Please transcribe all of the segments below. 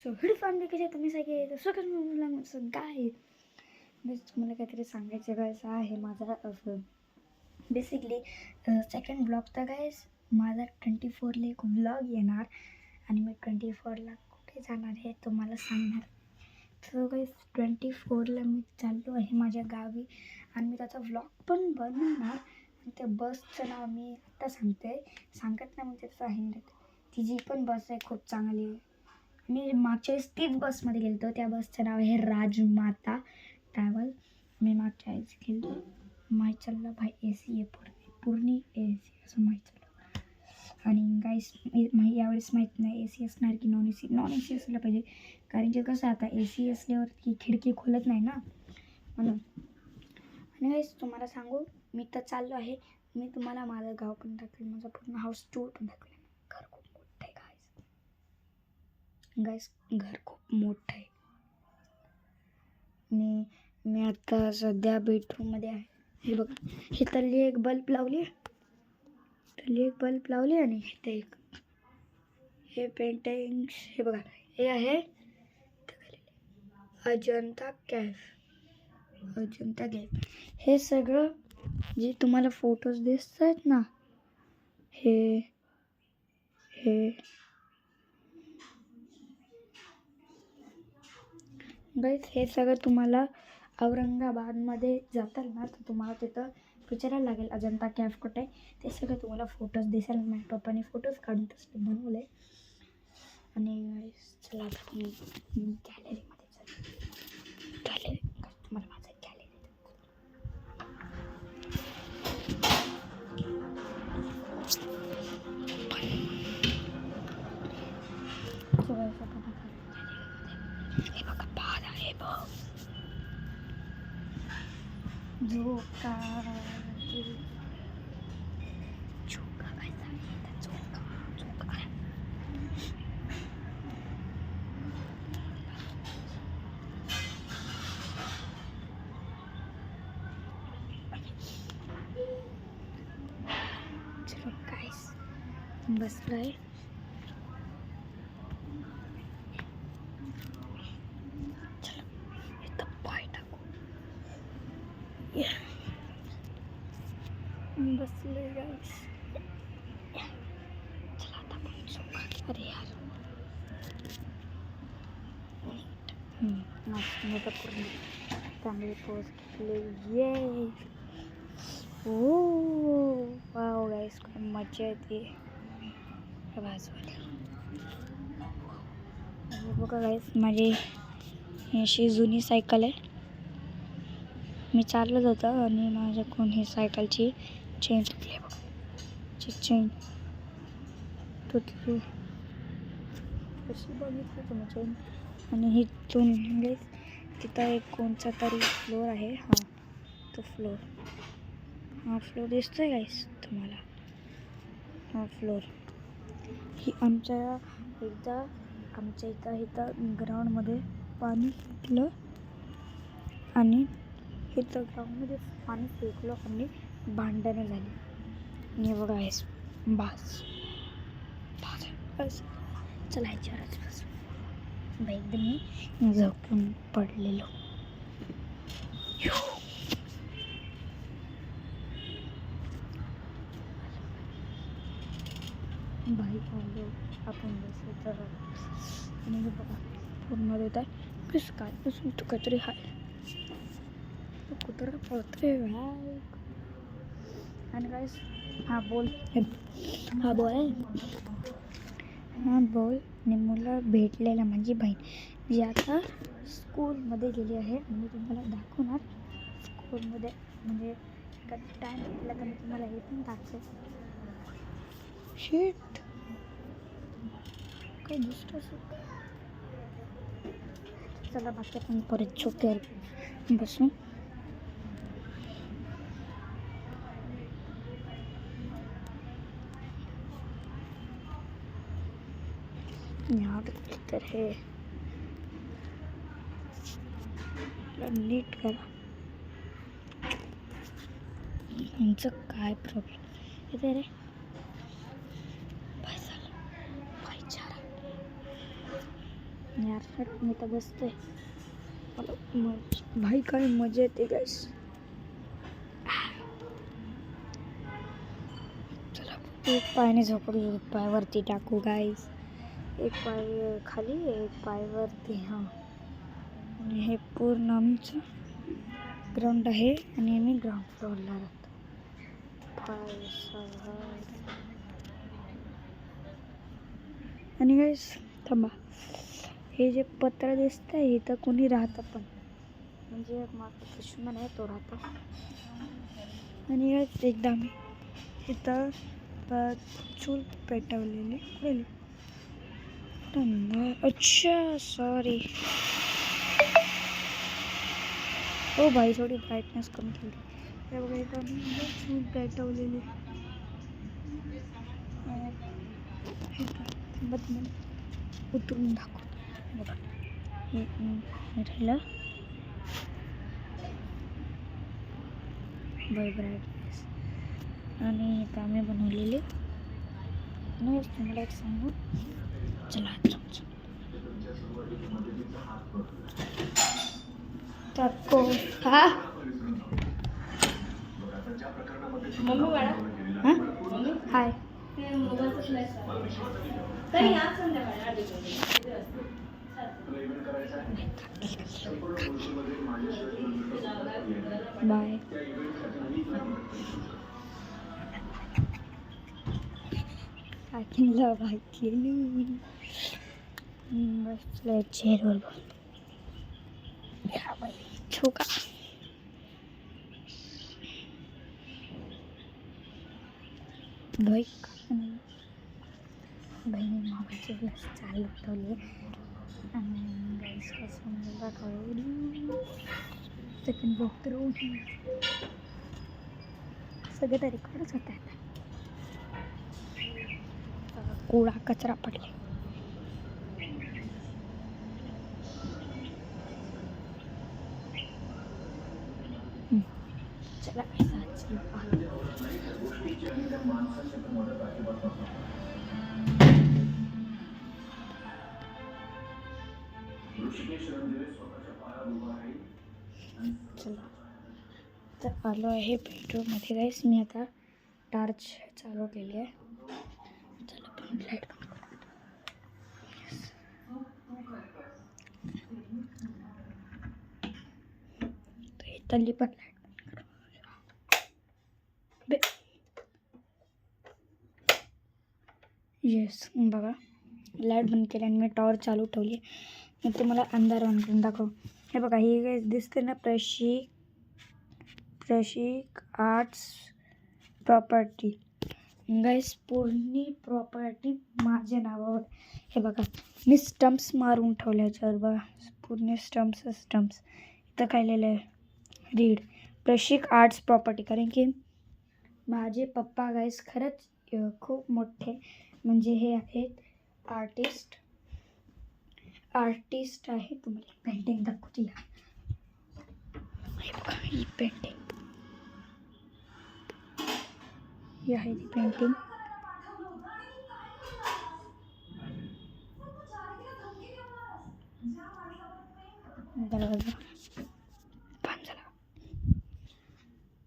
So video family कसे तुम्ही सगळे सगळं काय तुम्हाला काहीतरी सांगायचं गायस आहे माझा बेसिकली सेकंड ब्लॉग तर गायस माझा 24ला एक व्लॉग येणार आणि मी 24ला कुठे जाणार हे तुम्हाला सांगणार. तर गायस 24ला मी चाललो आहे माझ्या गावी आणि मी त्याचा व्लॉग पण बनवणार. आणि त्या बसचं नाव मी आत्ता सांगत नाही म्हणजे त्याचा हिंट. ती जी पण बस आहे खूप चांगली आहे. मी मागच्या वेळेस तीच बसमध्ये गेलो होतो. त्या बसचं नाव आहे राजमाता ट्रॅव्हल. मी मागच्या वेळेस गेलो माहीत चाललं भाई AC आहे पूर्ण AC असं माहीत चाललं. आणि गाईस यावेळेस माहीत नाही AC असणार की नॉन AC असलं पाहिजे, कारण की कसं आता AC असल्यावर की खिडकी खोलत नाही ना म्हणून. आणि गाईस तुम्हाला सांगू मी तर चाललो आहे. मी तुम्हाला माझं गाव पण दाखवेल, माझा पूर्ण हाऊस टूर पण दाखवेल. घर खूप मोठं आहे गाईस घर खूप मोठं आहे. आणि मी आता सध्या बेडरूममध्ये आहे. हे बघा हे तल्ली एक बल्ब लावली आणि इथे एक हे पेंटिंग्स. हे बघा हे आहे अजंता कॅफ. हे सगळं जे तुम्हाला फोटोज दिसत आहेत ना हे गाईस हे सगळं तुम्हाला औरंगाबादमध्ये जाताल ना तर तुम्हाला तिथं विचारायला लागेल अजंता कॅफ कुठे आहे. ते सगळं तुम्हाला फोटोज दिसेल. माझ्या पप्पाने फोटोज काढून तसं बनवलं आहे. आणि चला आता मी गॅलरीमध्ये गॅलरी तुम्हाला माझं गॅलरी हे बघा पाहत आहे बघ झोका चलो गाइस बसलोय. चलो इथं पाय टाकू. बसले गाइस. चला आता आपण झोका. अरे यार मस्त मी तर पूर्ण चांगली पोज घेतली. ये वाव गाईस खूप मजा येते बाजूला. बघा गाईस माझी अशी जुनी सायकल आहे. मी चालत होतं आणि माझ्याकडून ही सायकलची चेन तुटली. बघा चेन तुटली कशी बघितली तुम्ही चेन. आणि इथून तिथं एक कोणचा तरी फ्लोर आहे. तो फ्लोर दिसतोय गाईस तुम्हाला. हा फ्लोर ही आमच्या इथं ग्राउंडमध्ये पाणी फेकलं आणि इथं ग्राउंडमध्ये पाणी फेकलं आणि भांडणं झाली. आणि बघा गाईस बस चला ह्याच्यावरच बस. एकदम मी झोपून पडलेलो. बाईक आलो आपण बसलो तर आणि हे बघा पूर्ण देत आहे कसं काय पासून तू काहीतरी हाय कुत्र पळतोय भाई. आणि गाईस बोल आणि मुलं भेटलेला माझी बहीण जी आता स्कूलमध्ये गेली आहे. मी तुम्हाला दाखवणार स्कूलमध्ये म्हणजे टाईम भेटला तर मी तुम्हाला हे पण दाखवेल. शिट काही दुसरं चला बाकी आपण परत झोपेवर बसून. तर हे नीट करा. यांचं काय प्रॉब्लेम येते रे. यार मी तर बसतोय, मला भाई काय मजा येते गाईस. चला एक पायाने झोपडू, एक पाय वरती टाकू गाईस. एक पाय खाली, एक पाय वरती. हां, आणि हे पूर्ण आमचं ग्राउंड आहे आणि आम्ही ग्राउंड फ्लोअरला राहतो. आणि गाईस थांबा, हे जे पत्र दिसतं आहे इथं कोणी राहतं पण, म्हणजे माझा दुश्मन आहे तो राहतो. आणि गाईस एकदा मी इथं चूल पेटवलेली. अच्छा सॉरी, हो भाई थोडी ब्राईटनेस कमी केली. हे बघा इथं मी चूल पेटवलेली. थांबत नाही, उतरून दाखवतो. बघा हे राहिलं ब्राईटनेस. आणि इथं आम्ही बनवलेली. आणि तुम्हाला एक सांगू, चला टाको. हा मम्मी बाळा, हां हाय. बाय. काकीला बाय केली. बसलं चेअरवर छोका. बहिणी मोबाईलचे ग्लास चालू ठेवले आणि गाईस काय समजा सेकंड ब्लॉक तर सगळं तर रेकॉर्डच होत आहे. कोळा कचरा पडले. चला चला तर आलो आहे बेडरूममध्ये गाईस. मी आता टॉर्च चालू केली आहे. चला पण लाईट इथली पण लाईट येस बघा लाईट बंद केली आणि मी टॉर्च चालू ठेवली. मग ते मला अंधार ऑन करून दाखव. हे बघा ही गाईस दिसते ना, प्रशिक आर्ट्स प्रॉपर्टी. गाईस पूर्ण प्रॉपर्टी माझ्या नावावर. हे बघा मी स्टम्प्स मारून ठेवल्या याच्यावर बघा, पूर्ण स्टम्प्स. इथं काय लिहिलं आहे, रीड प्रशिक आर्ट्स प्रॉपर्टी. कारण की माझे पप्पा गाईस खरंच खूप मोठे म्हणजे हे आहेत आर्टिस्ट आहे. तुम्हाला पेंटिंग दाखवते. हे बघा ही पेंटिंग, ही आहे ती पेंटिंग.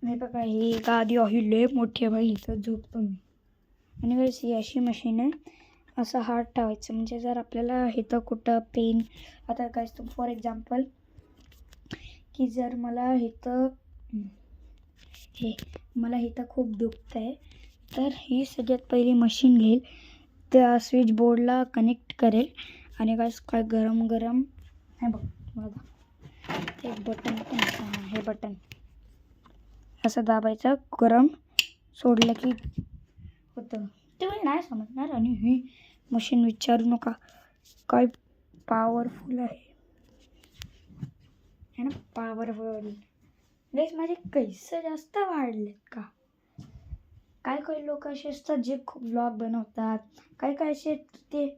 हे बघा ही गादी आहे लय मोठी आहे बाई, इथं झोपतो मी. आणि वेळेस ही अशी मशीन आहे, असं हात ठेवायचं म्हणजे जर आपल्याला इथं कुठं पेन, आता काय फॉर एक्झाम्पल की जर मला इथं खूप दुखतं आहे, तर ही सगळ्यात पहिली मशीन घेईल, त्या स्विच बोर्डला कनेक्ट करेल आणि काय गरम हे बघ मला ते बटन पण, हे बटन असं दाबायचं, गरम सोडलं की होतं. ते नाही समजणार. आणि ही मशीन विचारू नका काय पॉवरफुल आहे ना, पॉवरफुल. गाईस माझे केस जास्त वाढलेत का? काही लोक असे असतात जे खूप व्लॉग बनवतात, काही असे ते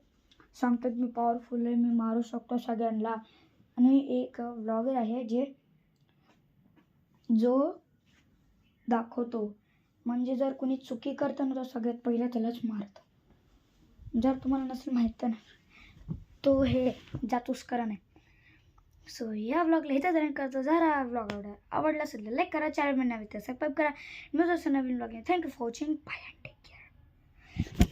सांगतात मी पॉवरफुल आहे, मी मारू शकतो सगळ्यांना. आणि एक व्लॉगर आहे जो दाखवतो, म्हणजे जर कोणी चुकी करतं ना तर सगळ्यात पहिलं त्यालाच मारतो. जर तुम्हाला नसेल माहीत ना, तो हे जातूस करा नाही. सो या व्लॉगला इथं जॉईन करतो. जरा व्लॉग आवडला असेल तर लाईक करा, 4 महिन्यावर सबस्क्राईब करा. मी असं नवीन vlog. Thank you for watching. Bye and take care.